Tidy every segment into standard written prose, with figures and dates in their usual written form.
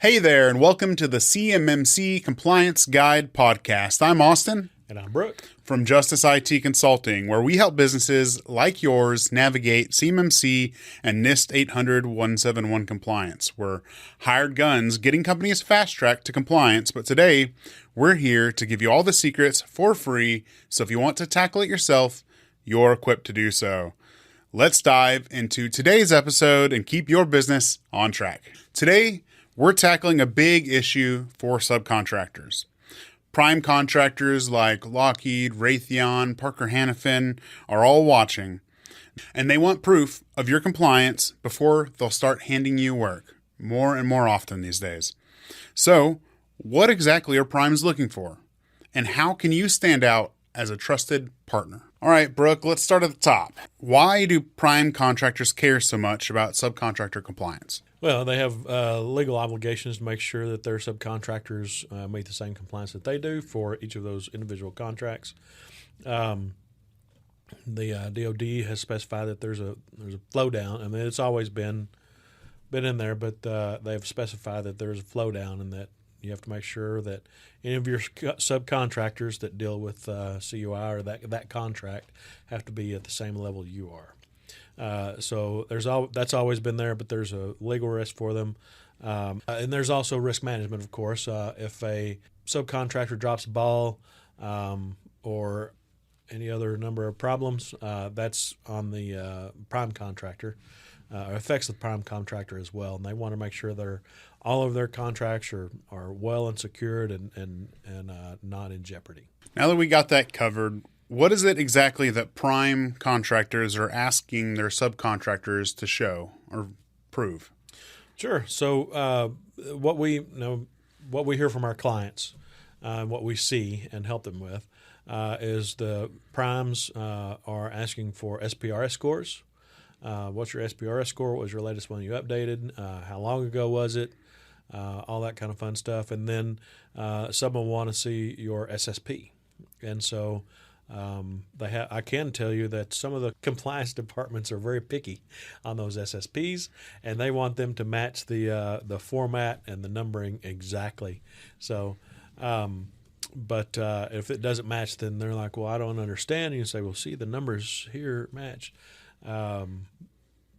Hey there, and welcome to the CMMC Compliance Guide podcast. I'm Austin. And I'm Brooke. From Justice IT Consulting, where we help businesses like yours navigate CMMC and NIST 800-171 compliance. We're hired guns getting companies fast-tracked to compliance, but today we're here to give you all the secrets for free, so if you want to tackle it yourself, you're equipped to do so. Let's dive into today's episode and keep your business on track. Today, we're tackling a big issue for subcontractors. Prime contractors like Lockheed, Raytheon, Parker Hannifin are all watching, and they want proof of your compliance before they'll start handing you work, more and more often these days. So, what exactly are primes looking for? And how can you stand out as a trusted partner? All right, Brooke, let's start at the top. Why do prime contractors care so much about subcontractor compliance? Well, they have legal obligations to make sure that their subcontractors meet the same compliance that they do for each of those individual contracts. The DoD has specified that there's a flow down. I mean, it's always been in there, but they've specified that there's a flow down, and that you have to make sure that any of your subcontractors that deal with CUI or that contract have to be at the same level you are. So that's always been there, but there's a legal risk for them. And there's also risk management, of course. If a subcontractor drops a ball or any other number of problems, that's on the prime contractor. Affects the prime contractor as well, and they want to make sure all of their contracts are well and secured and not in jeopardy. Now that we got that covered, what is it exactly that prime contractors are asking their subcontractors to show or prove? Sure. So what we hear from our clients, what we see and help them with, is the primes are asking for SPRS scores. What's your SPRS score? What was your latest one you updated? How long ago was it? All that kind of fun stuff. And then some will want to see your SSP. And so I can tell you that some of the compliance departments are very picky on those SSPs, and they want them to match the format and the numbering exactly. So, but if it doesn't match, then they're like, "Well, I don't understand." And you say, "Well, see, the numbers here match."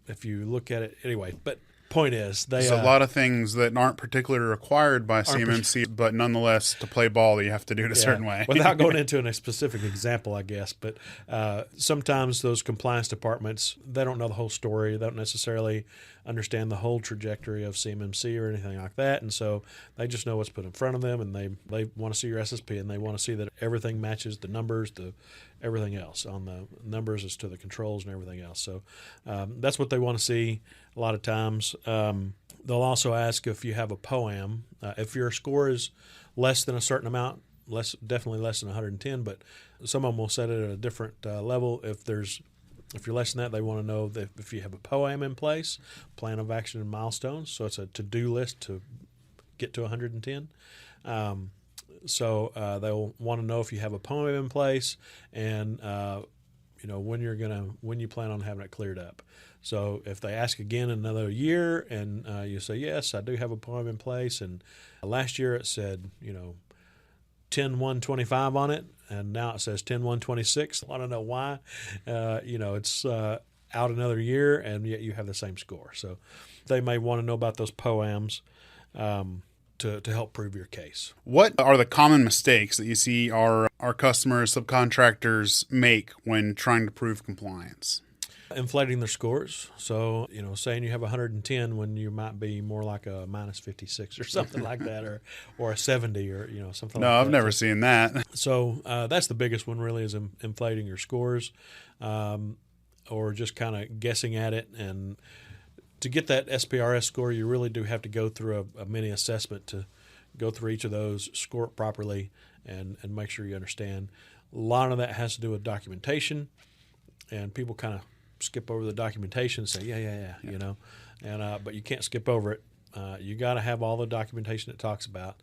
If you look at it anyway, but point is, there's a lot of things that aren't particularly required by CMMC, but nonetheless, to play ball, you have to do it a certain way. Without going into a specific example, I guess, but sometimes those compliance departments, they don't know the whole story. They don't necessarily understand the whole trajectory of CMMC or anything like that, and so they just know what's put in front of them, and they want to see your SSP, and they want to see that everything matches the numbers, everything else on the numbers as to the controls and everything else. So that's what they want to see a lot of times. They'll also ask if you have a POA&M. If your score is less than a certain amount, definitely less than 110, but some of them will set it at a different level. If you're less than that, they want to know that if you have a POA&M in place, plan of action and milestones. So it's a to-do list to get to 110. So they'll want to know if you have a POA&M in place, and when you plan on having it cleared up. So if they ask again in another year, and you say yes, I do have a POA&M in place, and last year it said 10-1-25 on it, and now it says 10-1-26. I want to know why. It's out another year, and yet you have the same score. So they may want to know about those POA&Ms. To help prove your case. What are the common mistakes that you see our customers, subcontractors make when trying to prove compliance? Inflating their scores. So, saying you have 110 when you might be more like a minus 56 or something like that, or a 70 or, something like that. No, I've never seen that. So that's the biggest one really, is inflating your scores, or just kind of guessing at it. And to get that SPRS score, you really do have to go through a mini assessment to go through each of those, score it properly, and make sure you understand. A lot of that has to do with documentation, and people kind of skip over the documentation and say, yeah. But you can't skip over it. You got to have all the documentation it talks about,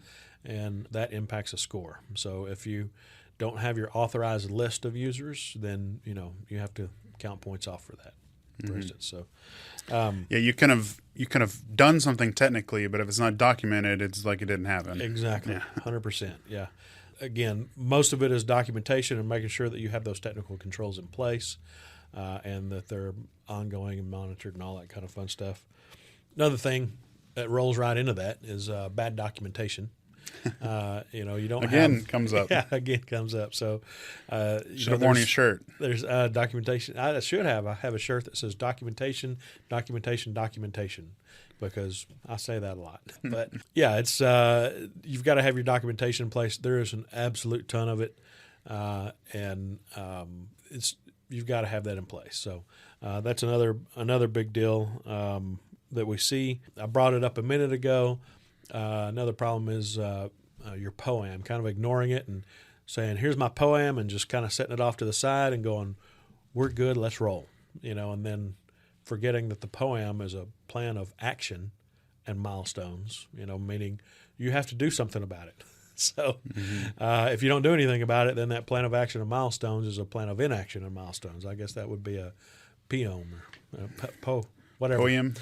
and that impacts a score. So if you don't have your authorized list of users, then you have to count points off for that. for instance. So, yeah, you kind of done something technically, but if it's not documented, it's like it didn't happen. exactly, Yeah. 100%. Yeah. Again, most of it is documentation and making sure that you have those technical controls in place, and that they're ongoing and monitored and all that kind of fun stuff. Another thing that rolls right into that is bad documentation. You don't Again, comes up. Yeah, again comes up. So, Should have worn your shirt. There's documentation. I should have. I have a shirt that says documentation, documentation, documentation, because I say that a lot. But yeah, it's you've got to have your documentation in place. There is an absolute ton of it, and you've got to have that in place. So that's another big deal that we see. I brought it up a minute ago. Another problem is your POA&M, kind of ignoring it and saying, here's my POA&M, and just kind of setting it off to the side and going, we're good, let's roll. And then forgetting that the POA&M is a plan of action and milestones, meaning you have to do something about it. So if you don't do anything about it, then that plan of action and milestones is a plan of inaction and milestones. I guess that would be a POM or whatever. POA&M.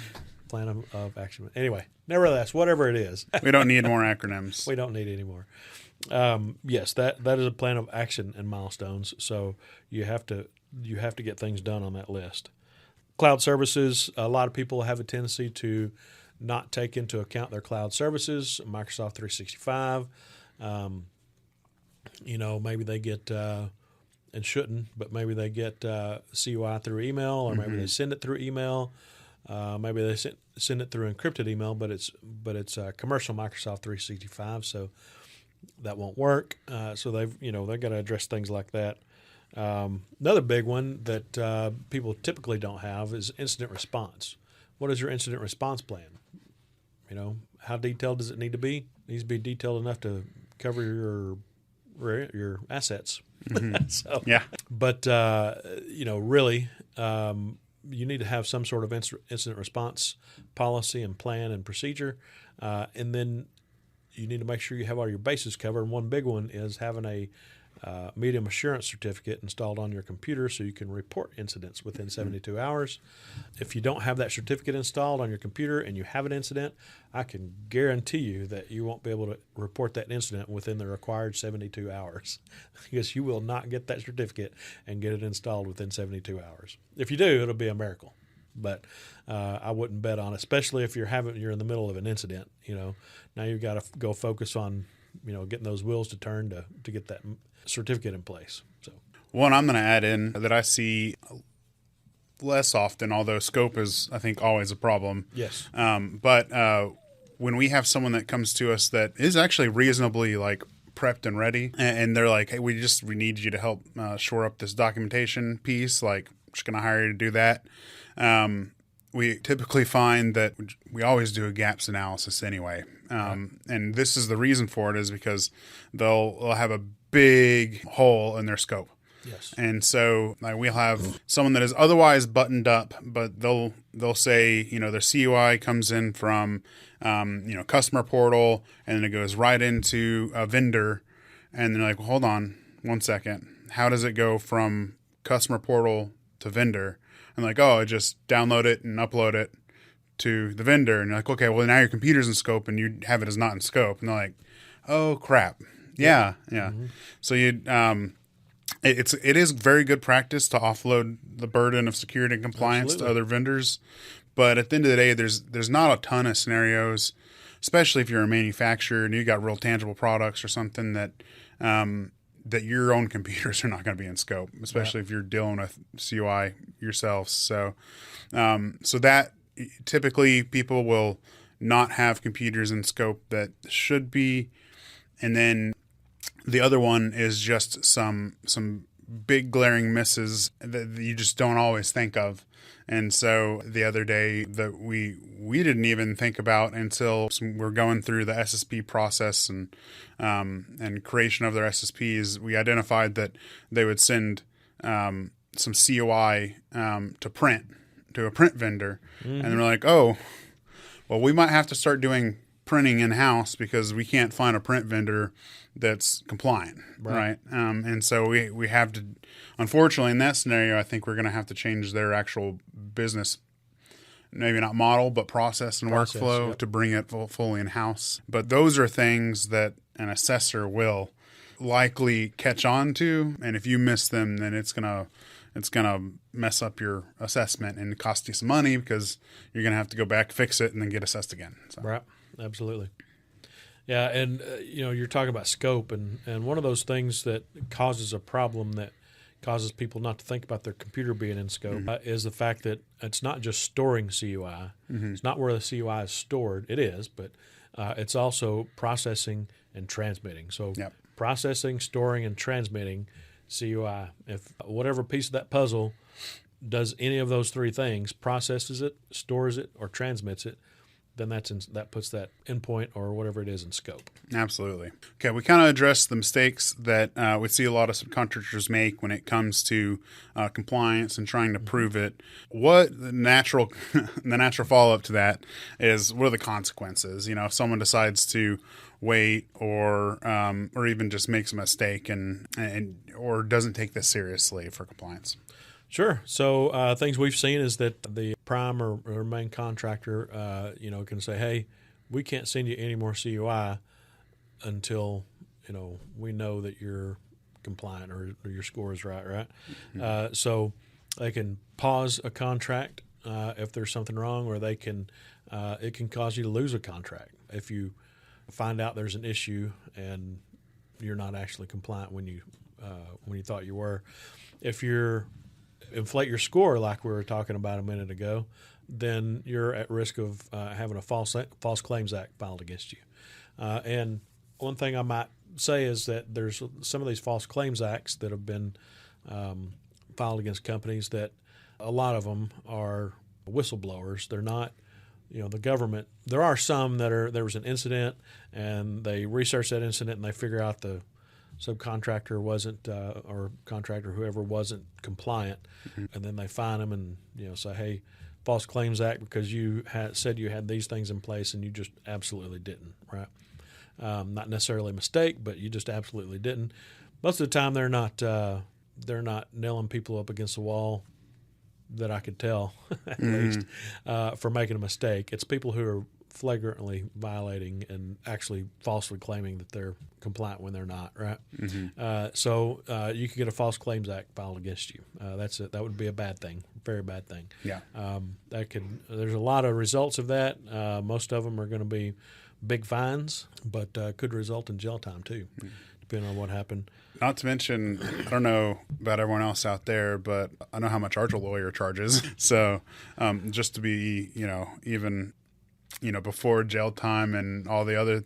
Plan of action. Anyway, nevertheless, whatever it is. We don't need more acronyms. We don't need any more. Yes, that is a plan of action and milestones. So you have to get things done on that list. Cloud services, a lot of people have a tendency to not take into account their cloud services, Microsoft 365. Maybe they get, and shouldn't, but maybe they get CUI through email, or maybe they send it through email. Maybe they send it through encrypted email, but it's commercial Microsoft 365, so that won't work. So they've got to address things like that. Another big one that people typically don't have is incident response. What is your incident response plan? How detailed does it need to be? It needs to be detailed enough to cover your assets. So, yeah. But really. You need to have some sort of incident response policy and plan and procedure. And then you need to make sure you have all your bases covered. And one big one is having a medium assurance certificate installed on your computer so you can report incidents within 72 hours. If you don't have that certificate installed on your computer and you have an incident, I can guarantee you that you won't be able to report that incident within the required 72 hours because you will not get that certificate and get it installed within 72 hours. If you do, it'll be a miracle. But I wouldn't bet on it, especially if you're in the middle of an incident. Now you've got to go focus on getting those wheels to turn to get that certificate in place. So one I'm going to add in that I see less often, although scope is, I think, always a problem. Yes. But when we have someone that comes to us that is actually reasonably prepped and ready, and they're like, hey, we need you to help shore up this documentation piece, I'm just going to hire you to do that. We typically find that we always do a gaps analysis anyway. And this is the reason for it is because they'll have a big hole in their scope. Yes. And so we'll have someone that is otherwise buttoned up, but they'll say, their CUI comes in from, customer portal, and then it goes right into a vendor. And they're like, well, hold on 1 second. How does it go from customer portal to vendor? And like, oh, I just download it and upload it to the vendor. And you're like, okay, well, now your computer's in scope and you have it as not in scope. And they're like, oh, crap. Yeah. Mm-hmm. So it is very good practice to offload the burden of security and compliance to other vendors. But at the end of the day, there's not a ton of scenarios, especially if you're a manufacturer and you got real tangible products or something that your own computers are not going to be in scope, especially if you're dealing with CUI yourselves. So that typically people will not have computers in scope that should be. And then the other one is just some big glaring misses that you just don't always think of. And so the other day that we didn't even think about until we're going through the SSP process and creation of their SSPs, we identified that they would send some CUI to a print vendor. Mm-hmm. And they're like, oh, well, we might have to start doing printing in-house because we can't find a print vendor that's compliant, right? And so we have to, unfortunately, in that scenario, I think we're going to have to change their actual business, maybe not model, but process and workflow yep. to bring it fully in-house. But those are things that an assessor will likely catch on to, and if you miss them, then it's gonna mess up your assessment and cost you some money because you're gonna have to go back, fix it, and then get assessed again. So. Right, absolutely. Yeah, and you're talking about scope, and one of those things that causes a problem that causes people not to think about their computer being in scope is the fact that it's not just storing CUI. It's not where the CUI is stored. It is, but it's also processing and transmitting. So processing, storing, and transmitting CUI. If whatever piece of that puzzle does any of those three things, processes it, stores it, or transmits it, then that puts that endpoint or whatever it is in scope. Absolutely. Okay, we kind of addressed the mistakes that we see a lot of subcontractors make when it comes to compliance and trying to prove it. What the natural follow-up to that is, what are the consequences? If someone decides to wait or even just makes a mistake and or doesn't take this seriously for compliance. Sure. So things we've seen is that the prime or main contractor, can say, hey, we can't send you any more CUI until, we know that you're compliant or your score is right? Mm-hmm. So they can pause a contract if there's something wrong, or it can cause you to lose a contract if you find out there's an issue and you're not actually compliant when you thought you were. If you're inflate your score like we were talking about a minute ago, then you're at risk of having a False Claims Act filed against you. And one thing I might say is that there's some of these False Claims Acts that have been filed against companies that a lot of them are whistleblowers. They're not, the government. There are some that there was an incident and they research that incident and they figure out the subcontractor wasn't, or contractor, whoever wasn't compliant, and then they fine them and say, hey, False Claims Act because you said you had these things in place and you just absolutely didn't, right? Not necessarily a mistake, but you just absolutely didn't. Most of the time, they're not nailing people up against the wall that I could tell at least for making a mistake. It's people who are flagrantly violating and actually falsely claiming that they're compliant when they're not, right? Mm-hmm. So you could get a False Claims Act filed against you. That would be a bad thing, very bad thing. Yeah. There's a lot of results of that. Most of them are going to be big fines, but could result in jail time too, depending on what happened. Not to mention, I don't know about everyone else out there, but I know how much our lawyer charges. So just to be, even before jail time and all the other,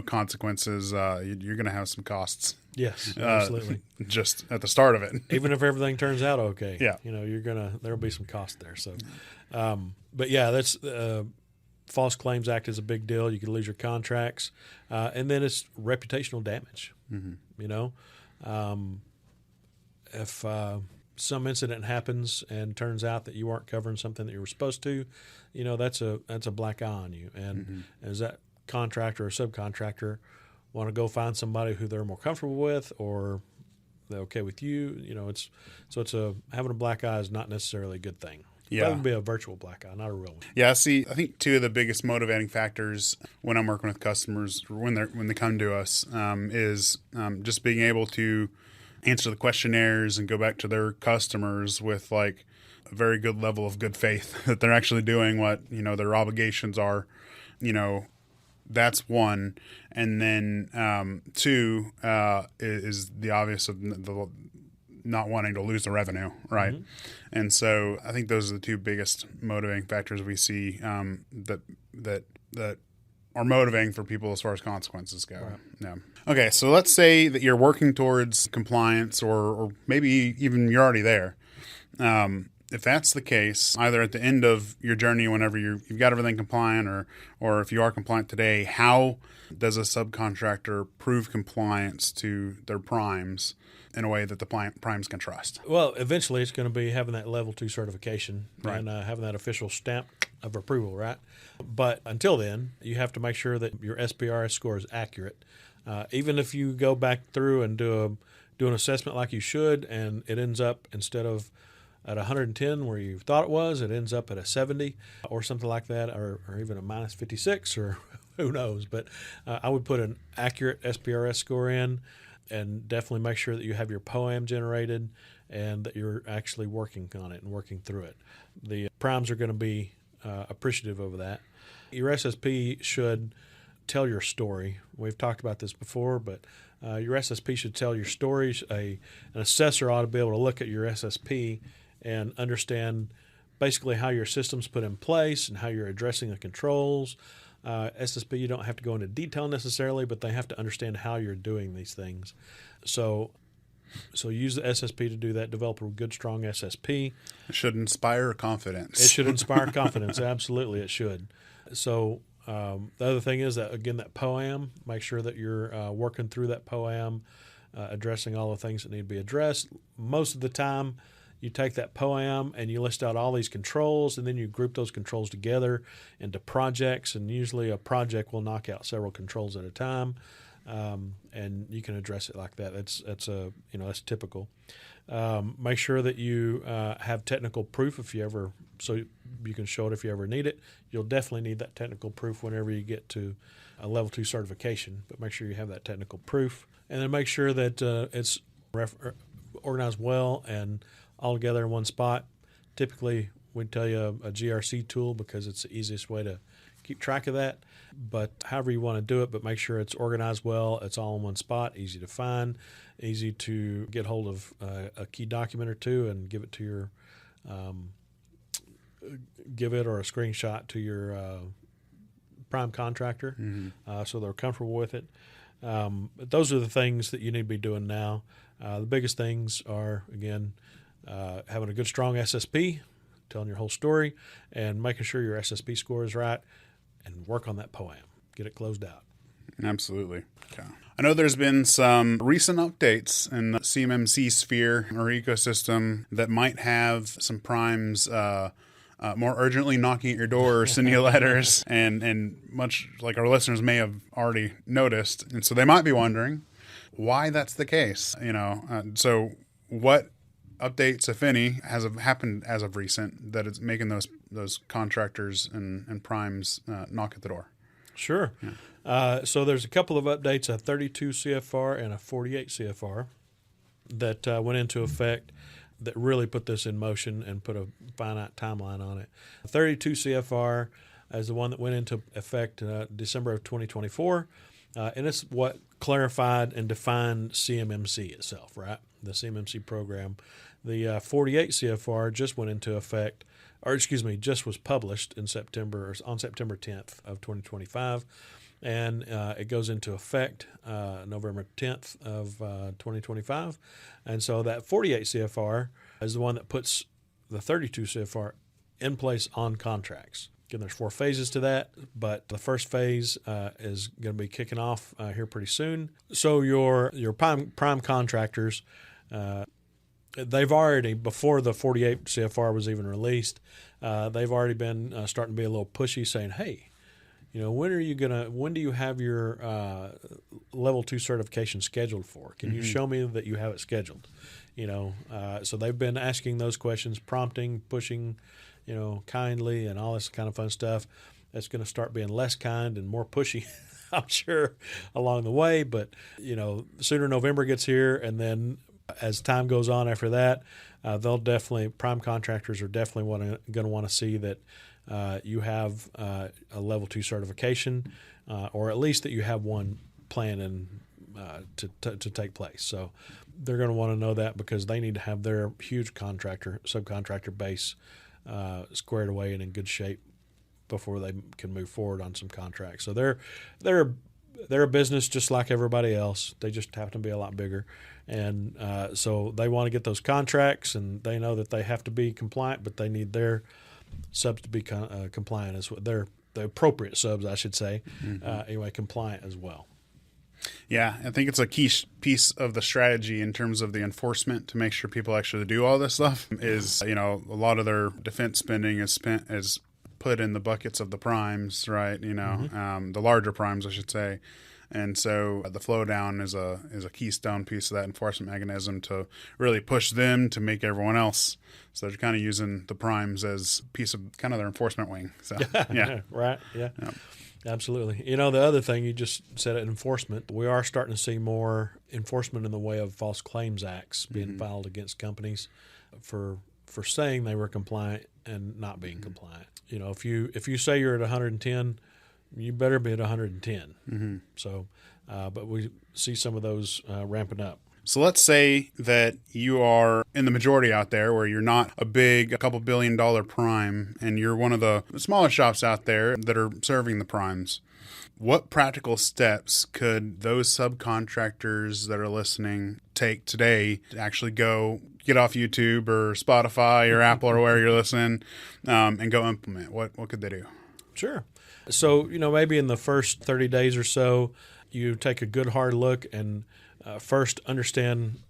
consequences, you're going to have some costs. Yes, absolutely. Just at the start of it. Even if everything turns out okay. Yeah. There'll be some cost there. So, but yeah, that's, False Claims Act is a big deal. You could lose your contracts. And then it's reputational damage. Mm-hmm. If some incident happens and turns out that you weren't covering something that you were supposed to, that's a black eye on you. And as that contractor or subcontractor want to go find somebody who they're more comfortable with or they're okay with you, having a black eye is not necessarily a good thing. Yeah. That would be a virtual black eye, not a real one. Yeah, see, I think two of the biggest motivating factors when I'm working with customers, when they come to us, is just being able to answer the questionnaires and go back to their customers with like a very good level of good faith that they're actually doing what their obligations are. That's one, and then two is the obvious of the not wanting to lose the revenue, right? Mm-hmm. And so I think those are the two biggest motivating factors we see that are motivating for people as far as consequences go. Right. Yeah. Okay, so let's say that you're working towards compliance or maybe even you're already there. If that's the case, either at the end of your journey, whenever you've got everything compliant, or if you are compliant today, how does a subcontractor prove compliance to their primes in a way that the primes can trust? Well, eventually it's going to be having that level 2 certification, right, and having that official stamp of approval, right? But until then, you have to make sure that your SPRS score is accurate. Even if you go back through and do an assessment like you should, and it ends up, instead of at 110 where you thought it was, it ends up at a 70 or something like that, or even a minus 56, or who knows. But I would put an accurate SPRS score in, and definitely make sure that you have your POA&M generated and that you're actually working on it and working through it. The primes are going to be appreciative of that. Your SSP should tell your story. We've talked about this before, but your SSP should tell your story. An assessor ought to be able to look at your SSP and understand basically how your system's put in place and how you're addressing the controls. SSP, you don't have to go into detail necessarily, but they have to understand how you're doing these things. So use the SSP to do that. Develop a good, strong SSP. It should inspire confidence. It should inspire confidence. Absolutely, it should. So the other thing is that, again, that POA&M, make sure that you're working through that POA&M, addressing all the things that need to be addressed. Most of the time, you take that POA&M and you list out all these controls, and then you group those controls together into projects, and usually a project will knock out several controls at a time, and you can address it like that. That's typical. Make sure that you have technical proof so you can show it if you ever need it. You'll definitely need that technical proof whenever you get to a level 2 certification, but make sure you have that technical proof, and then make sure that it's organized well and all together in one spot. Typically, we'd tell you a GRC tool because it's the easiest way to keep track of that. But however you want to do it, but make sure it's organized well, it's all in one spot, easy to find, easy to get hold of a key document or two and give it to your or a screenshot to your prime contractor, so they're comfortable with it. But those are the things that you need to be doing now. The biggest things are, again, having a good, strong SSP, telling your whole story, and making sure your SSP score is right, and work on that POA&M. Get it closed out. Absolutely. Okay. I know there's been some recent updates in the CMMC sphere or ecosystem that might have some primes more urgently knocking at your door or sending you letters, and much like our listeners may have already noticed. And so they might be wondering why that's the case. So what updates, if any, has happened as of recent that it's making those contractors and primes knock at the door? Sure. Yeah. So there's a couple of updates, a 32 CFR and a 48 CFR that went into effect that really put this in motion and put a finite timeline on it. 32 CFR is the one that went into effect December of 2024, and it's what clarified and defined CMMC itself, right? The CMMC program. The 48 CFR just went into effect, just was published on September 10th of 2025, and it goes into effect November 10th of 2025. And so that 48 CFR is the one that puts the 32 CFR in place on contracts. Again, there's 4 phases to that, but the first phase is going to be kicking off here pretty soon. So your prime contractors, they've already, before the 48 CFR was even released, they've already been starting to be a little pushy, saying, "Hey, when do you have your level 2 certification scheduled for? Can you show me that you have it scheduled?" So they've been asking those questions, prompting, pushing, kindly, and all this kind of fun stuff. That's going to start being less kind and more pushy, I'm sure, along the way. But, sooner November gets here, and then as time goes on after that, prime contractors are definitely going to want to see that you have a level 2 certification, or at least that you have one planned to take place. So they're going to want to know that because they need to have their huge subcontractor base squared away and in good shape before they can move forward on some contracts. So they're a business just like everybody else. They just happen to be a lot bigger. And so they want to get those contracts, and they know that they have to be compliant, but they need their subs to be compliant as well. They're the appropriate subs, I should say, compliant as well. Yeah, I think it's a key piece of the strategy in terms of the enforcement to make sure people actually do all this stuff is, a lot of their defense spending is put in the buckets of the primes, right? The larger primes, I should say. And so the flow down is a keystone piece of that enforcement mechanism to really push them to make everyone else. So they're kind of using the primes as a piece of kind of their enforcement wing. So yeah, right, yeah. Absolutely. The other thing you just said, enforcement, we are starting to see more enforcement in the way of false claims acts being filed against companies for saying they were compliant and not being compliant. If you say you're at 110, you better be at 110. So, but we see some of those ramping up. So let's say that you are in the majority out there where you're not a couple $1 billion prime, and you're one of the smaller shops out there that are serving the primes. What practical steps could those subcontractors that are listening take today to actually go get off YouTube or Spotify or Apple or where you're listening and go implement? What could they do? Sure. So, maybe in the first 30 days or so, you take a good hard look and first understand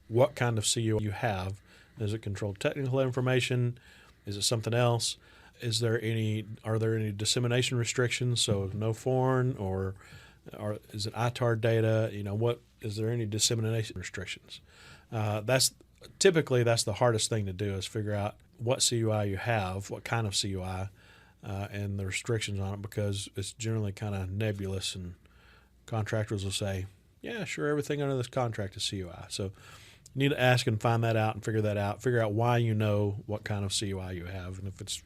what kind of CUI you have. Is it controlled technical information? Is it something else? Are there any dissemination restrictions? So no foreign or is it ITAR data? Is there any dissemination restrictions? That's the hardest thing to do, is figure out what CUI you have, what kind of CUI, and the restrictions on it, because it's generally kind of nebulous, and contractors will say, yeah, sure, everything under this contract is CUI. So you need to ask and find that out and figure that out. Figure out why you know what kind of CUI you have, and if it's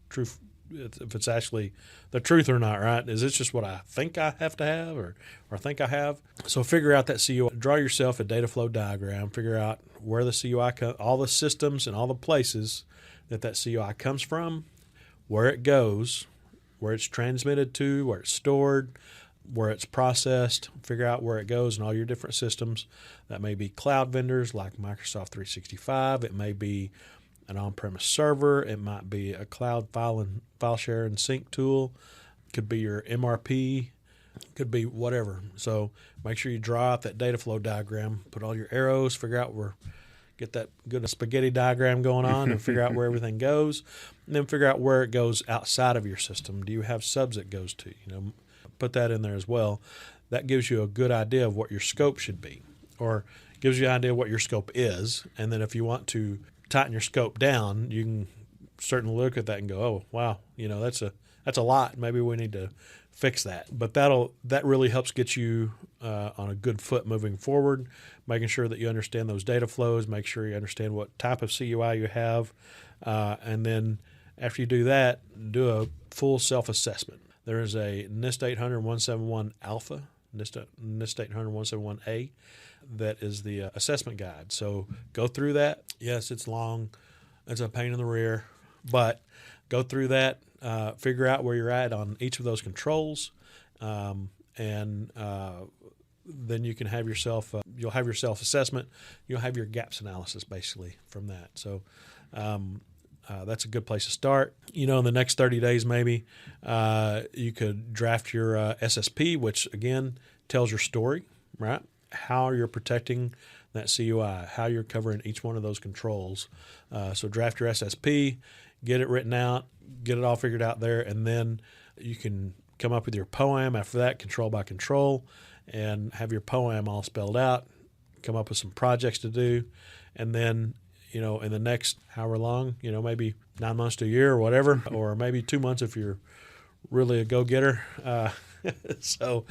true, if it's actually the truth or not, right? Is this just what I think I have to have or think I have? So figure out that CUI. Draw yourself a data flow diagram. Figure out where the CUI all the systems and all the places that CUI comes from, where it goes, where it's transmitted to, where it's stored, where it's processed. Figure out where it goes in all your different systems. That may be cloud vendors like Microsoft 365. It may be an on-premise server. It might be a cloud file share and sync tool. It could be your MRP. It could be whatever. So make sure you draw out that data flow diagram. Put all your arrows. Figure out get that good spaghetti diagram going on, and figure out where everything goes. And then figure out where it goes outside of your system. Do you have subs it goes to? Put that in there as well. That gives you a good idea of what your scope should be, or gives you an idea of what your scope is. And then if you want to tighten your scope down, you can certainly look at that and go, oh, wow, that's a lot. Maybe we need to fix that. But that really helps get you on a good foot moving forward, making sure that you understand those data flows, make sure you understand what type of CUI you have. And then after you do that, do a full self-assessment. There is a NIST 800-171 Alpha, NIST 800-171A, that is the assessment guide. So go through that. Yes, it's long. It's a pain in the rear. But go through that, figure out where you're at on each of those controls, and then you can have you'll have your self-assessment. You'll have your gaps analysis basically from that. So that's a good place to start. In the next 30 days maybe, you could draft your SSP, which again tells your story, right? How you're protecting that CUI, how you're covering each one of those controls. So draft your SSP, get it written out, get it all figured out there, and then you can come up with your POA&M after that, control by control, and have your POA&M all spelled out, come up with some projects to do, and then in the next however long, maybe 9 months to a year or whatever, or maybe 2 months if you're really a go-getter. So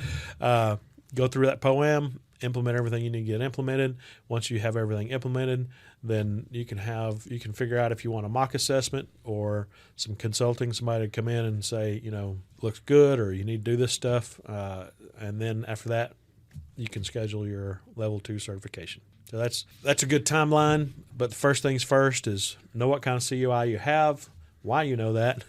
go through that POA&M, implement everything you need to get implemented. Once you have everything implemented, then you can figure out if you want a mock assessment or some consulting, somebody to come in and say, looks good, or you need to do this stuff. And then after that, you can schedule your level 2 certification. So that's a good timeline. But the first things first is know what kind of CUI you have, why you know that,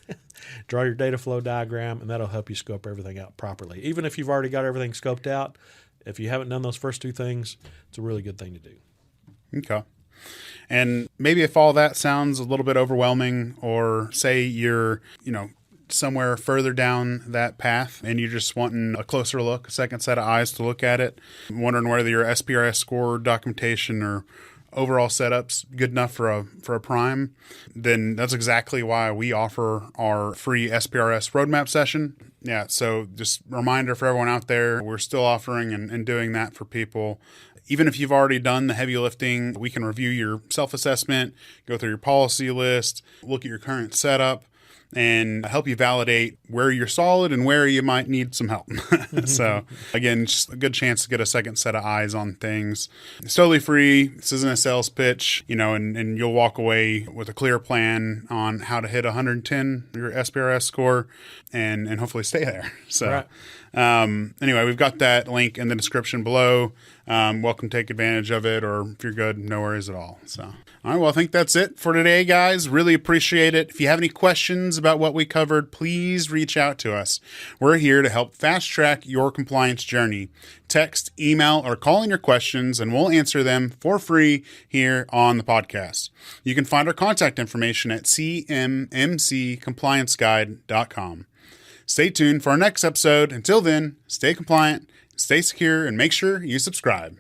draw your data flow diagram, and that'll help you scope everything out properly. Even if you've already got everything scoped out, if you haven't done those first two things, it's a really good thing to do. Okay. And maybe if all that sounds a little bit overwhelming, or say you're, somewhere further down that path and you're just wanting a closer look, a second set of eyes to look at it, wondering whether your SPRS score documentation or overall setup's good enough for a prime, then that's exactly why we offer our free SPRS roadmap session. Yeah, so just reminder for everyone out there, we're still offering and doing that for people. Even if you've already done the heavy lifting, we can review your self-assessment, go through your policy list, look at your current setup, and help you validate where you're solid and where you might need some help. So again, just a good chance to get a second set of eyes on things. It's totally free. This isn't a sales pitch, and you'll walk away with a clear plan on how to hit 110, your SPRS score, and hopefully stay there. So Right. Anyway, we've got that link in the description below. Welcome to take advantage of it, or if you're good, no worries at all. So, all right, well, I think that's it for today, guys. Really appreciate it. If you have any questions about what we covered, please reach out to us. We're here to help fast track your compliance journey. Text, email, or call in your questions, and we'll answer them for free here on the podcast. You can find our contact information at cmmmccomplianceguide.com. Stay tuned for our next episode. Until then, stay compliant, stay secure, and make sure you subscribe.